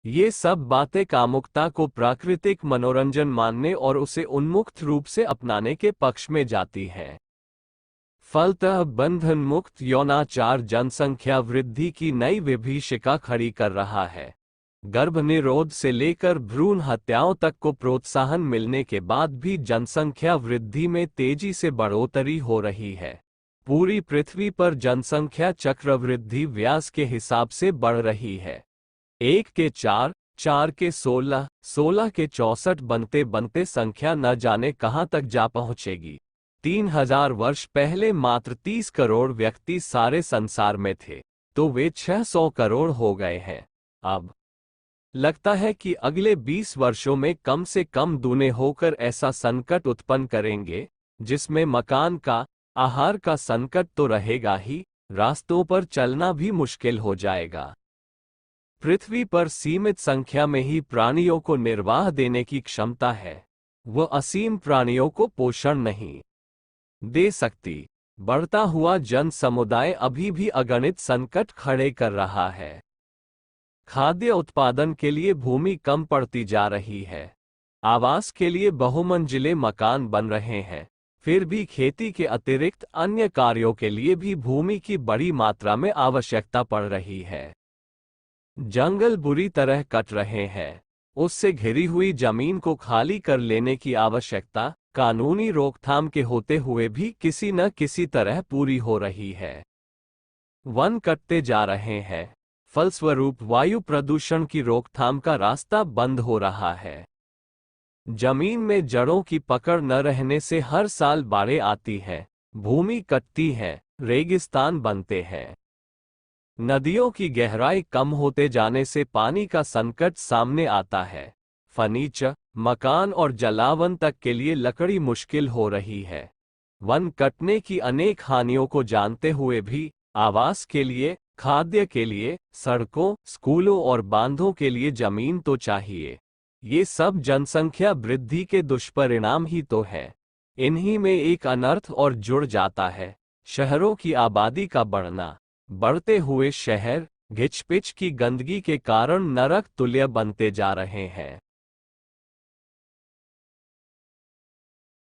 ये सब बातें कामुकता को प्राकृतिक मनोरंजन मानने और उसे उन्मुक्त रूप से अपनाने के पक्ष में जाती हैं। फलतः बंधन मुक्त यौनाचार जनसंख्या वृद्धि की नई विभीषिका खड़ी कर रहा है। गर्भनिरोध से लेकर भ्रूण हत्याओं तक को प्रोत्साहन मिलने के बाद भी जनसंख्या वृद्धि में तेजी से बढ़ोतरी हो रही है। पूरी पृथ्वी पर जनसंख्या चक्रवृद्धि व्यास के हिसाब से बढ़ रही है। 1 के 4, 4 के 16, 16 के 64 बनते बनते संख्या न जाने कहां तक जा पहुंचेगी। 3000 वर्ष पहले मात्र 30 करोड़ व्यक्ति सारे संसार में थे, तो वे 600 करोड़ हो गए हैं। अब लगता है कि अगले 20 वर्षों में कम से कम दूने होकर ऐसा संकट उत्पन्न करेंगे, जिसमें मकान का, आहार का संकट तो रहेगा ही, रास्तों पर चलना भी मुश्किल हो जाएगा। पृथ्वी पर सीमित संख्या में ही प्राणियों को निर्वाह देने की क्षमता है, वह असीम प्राणियों को पोषण नहीं दे सकती। बढ़ता हुआ जन समुदाय अभी भी अगणित संकट खड़े कर रहा है। खाद्य उत्पादन के लिए भूमि कम पड़ती जा रही है। आवास के लिए बहुमंजिले मकान बन रहे हैं, फिर भी खेती के अतिरिक्त अन्य कार्यों के लिए भी भूमि की बड़ी मात्रा में आवश्यकता पड़ रही है। जंगल बुरी तरह कट रहे हैं, उससे घिरी हुई जमीन को खाली कर लेने की आवश्यकता कानूनी रोकथाम के होते हुए भी किसी न किसी तरह पूरी हो रही है। वन कटते जा रहे हैं, फलस्वरूप वायु प्रदूषण की रोकथाम का रास्ता बंद हो रहा है। जमीन में जड़ों की पकड़ न रहने से हर साल बाढ़ें आती हैं, भूमि कटती है, रेगिस्तान बनते हैं। नदियों की गहराई कम होते जाने से पानी का संकट सामने आता है। फर्नीचर, मकान और जलावन तक के लिए लकड़ी मुश्किल हो रही है। वन कटने की अनेक हानियों को जानते हुए भी आवास के लिए, खाद्य के लिए, सड़कों, स्कूलों और बांधों के लिए जमीन तो चाहिए। ये सब जनसंख्या वृद्धि के दुष्परिणाम ही तो है। इन्हीं में एक अनर्थ और जुड़ जाता है, शहरों की आबादी का बढ़ना। बढ़ते हुए शहर घिचपिच की गंदगी के कारण नरक तुल्य बनते जा रहे हैं।